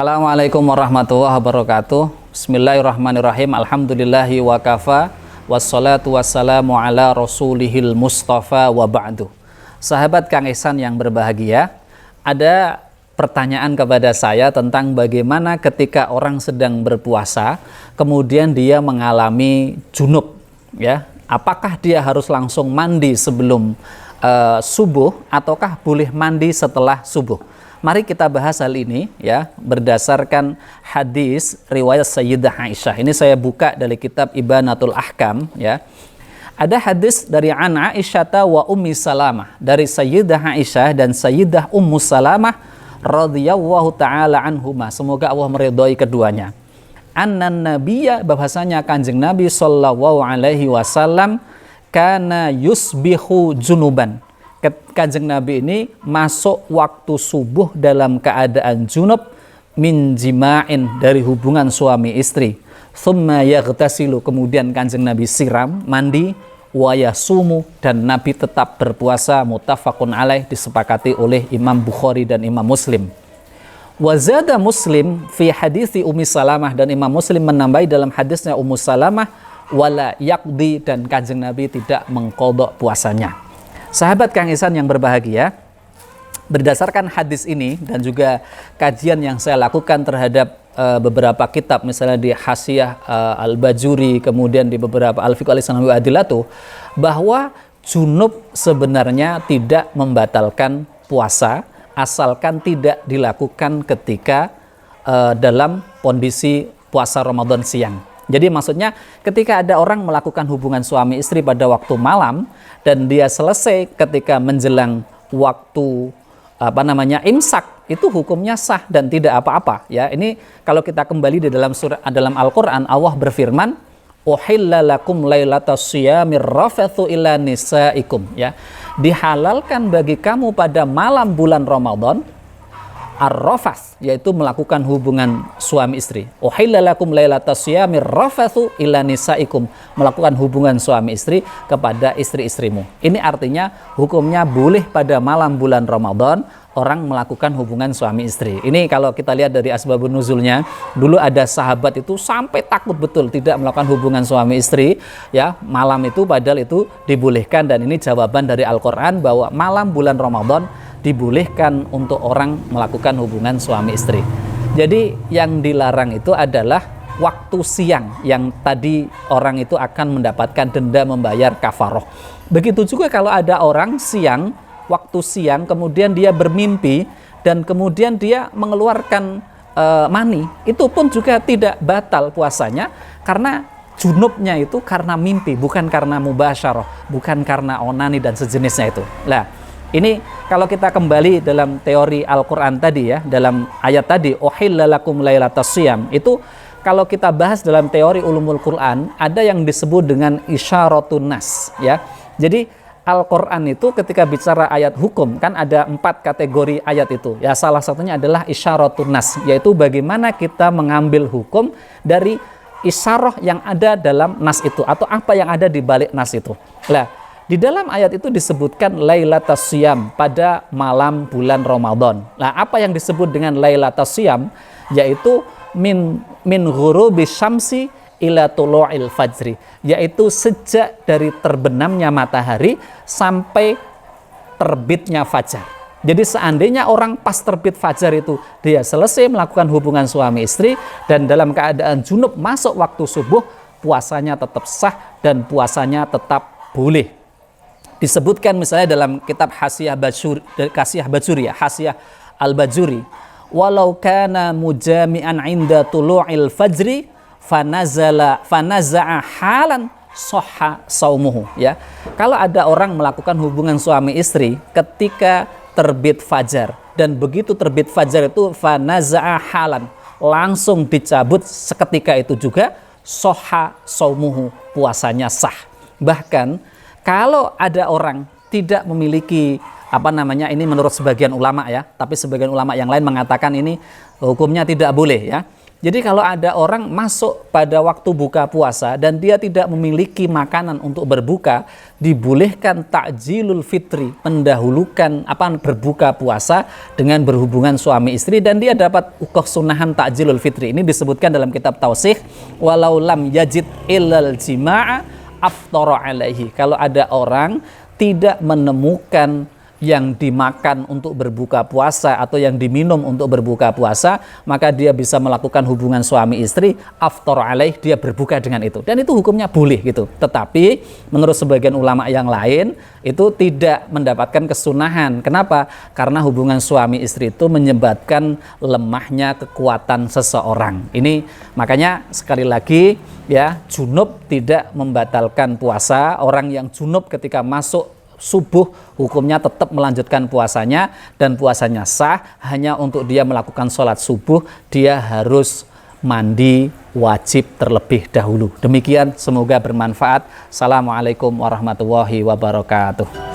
Assalamualaikum warahmatullahi wabarakatuh. Bismillahirrahmanirrahim. Alhamdulillahi wa kafa. Wassalatu wassalamu ala rasulihil mustafa wa ba'du. Sahabat Kang Ihsan yang berbahagia, ada pertanyaan kepada saya tentang bagaimana ketika orang sedang berpuasa kemudian dia mengalami junub, ya. Apakah dia harus langsung mandi sebelum subuh ataukah boleh mandi setelah subuh? Mari kita bahas hal ini, ya, berdasarkan hadis riwayat Sayyidah Aisyah. Ini saya buka dari kitab Ibanatul Ahkam, ya. Ada hadis dari An Aisyata wa Ummi Salamah, dari Sayyidah Aisyah dan Sayyidah Ummu Salamah radhiyallahu taala anhuma. Semoga Allah meridhai keduanya. Annan nabiyya, bahwasanya Kanjeng Nabi sallallahu alaihi wasallam kana yusbihu junuban. Kanjeng Nabi ini masuk waktu subuh dalam keadaan junub min jima'in, dari hubungan suami istri. Thumma yaghtasilu, kemudian Kanjeng Nabi siram, mandi, wa yasumu, dan Nabi tetap berpuasa. Muttafaqun alaih, disepakati oleh Imam Bukhari dan Imam Muslim. Wa zada Muslim fi hadithi Ummi Salamah, dan Imam Muslim menambahi dalam hadisnya Ummu Salamah, wala yaqdi, dan Kanjeng Nabi tidak mengqadha puasanya. Sahabat Kang Ihsan yang berbahagia, berdasarkan hadis ini dan juga kajian yang saya lakukan terhadap beberapa kitab, misalnya di Hasyiah Al-Bajuri, kemudian di beberapa Al-Fiqh Al-Islami wa Adilatuh, bahwa junub sebenarnya tidak membatalkan puasa asalkan tidak dilakukan ketika dalam kondisi puasa Ramadan siang. Jadi maksudnya ketika ada orang melakukan hubungan suami istri pada waktu malam dan dia selesai ketika menjelang waktu imsak, itu hukumnya sah dan tidak apa-apa, ya. Ini kalau kita kembali di dalam dalam Al-Qur'an, Allah berfirman, "Uhilla lakum lailatas siyamir rafathu ila nisaikum", ya. Dihalalkan bagi kamu pada malam bulan Ramadan ar-rafath, yaitu melakukan hubungan suami istri. Uhilla lakum lailatas siyamir rafathu ila nisaikum, melakukan hubungan suami istri kepada istri-istrimu. Ini artinya hukumnya boleh pada malam bulan Ramadan orang melakukan hubungan suami istri. Ini kalau kita lihat dari asbabun nuzulnya, dulu ada sahabat itu sampai takut betul tidak melakukan hubungan suami istri, ya, malam itu, padahal itu dibolehkan. Dan ini jawaban dari Al-Qur'an bahwa malam bulan Ramadan dibolehkan untuk orang melakukan hubungan suami istri. Jadi yang dilarang itu adalah waktu siang, yang tadi orang itu akan mendapatkan denda membayar kafaroh. Begitu juga kalau ada orang siang, waktu siang, kemudian dia bermimpi dan kemudian dia mengeluarkan mani, itu pun juga tidak batal puasanya, karena junubnya itu karena mimpi, bukan karena mubasyarah, bukan karena onani dan sejenisnya itu. Nah, ini kalau kita kembali dalam teori Al-Quran tadi, ya, dalam ayat tadi, uhilla lakum lailatas siyam, itu kalau kita bahas dalam teori ulumul Quran, ada yang disebut dengan isyaratun nas, ya. Jadi Al-Quran itu ketika bicara ayat hukum, kan ada 4 kategori ayat itu, ya. Salah satunya adalah isyaratun nas, yaitu bagaimana kita mengambil hukum dari isyarah yang ada dalam nas itu, atau apa yang ada di balik nas itu. Nah, di dalam ayat itu disebutkan lailatas siyam, pada malam bulan Ramadan. Nah, apa yang disebut dengan lailatas siyam? Yaitu min ghurubi syamsi ila tulu'il fajri, yaitu sejak dari terbenamnya matahari sampai terbitnya fajar. Jadi seandainya orang pas terbit fajar itu dia selesai melakukan hubungan suami istri dan dalam keadaan junub masuk waktu subuh, puasanya tetap sah dan puasanya tetap boleh. Disebutkan misalnya dalam kitab Hasyiah Bajuri, ya, Hasyiah Al-Bajuri, walau kana mujami'an 'inda tulu'il fajri fanaza'a halan sahha saumuhu, ya. Kalau ada orang melakukan hubungan suami istri ketika terbit fajar, dan begitu terbit fajar itu fanaza'a halan, langsung dicabut seketika itu juga, sahha saumuhu, puasanya sah. Bahkan kalau ada orang tidak memiliki ini menurut sebagian ulama, ya, tapi sebagian ulama yang lain mengatakan ini hukumnya tidak boleh, ya. Jadi kalau ada orang masuk pada waktu buka puasa dan dia tidak memiliki makanan untuk berbuka, dibolehkan takjilul fitri, mendahulukan berbuka puasa dengan berhubungan suami istri, dan dia dapat kesunahan takjilul fitri. Ini disebutkan dalam kitab Tausih, walau lam yajid illal jima'a aftara alaihi. Kalau ada orang tidak menemukan yang dimakan untuk berbuka puasa atau yang diminum untuk berbuka puasa, maka dia bisa melakukan hubungan suami istri, aftar alaih, dia berbuka dengan itu, dan itu hukumnya boleh gitu. Tetapi menurut sebagian ulama yang lain itu tidak mendapatkan kesunahan. Kenapa? Karena hubungan suami istri itu menyebabkan lemahnya kekuatan seseorang. Ini makanya sekali lagi ya, junub tidak membatalkan puasa. Orang yang junub ketika masuk subuh hukumnya tetap melanjutkan puasanya, dan puasanya sah. Hanya untuk dia melakukan sholat subuh dia harus mandi wajib terlebih dahulu. Demikian, semoga bermanfaat. Assalamualaikum warahmatullahi wabarakatuh.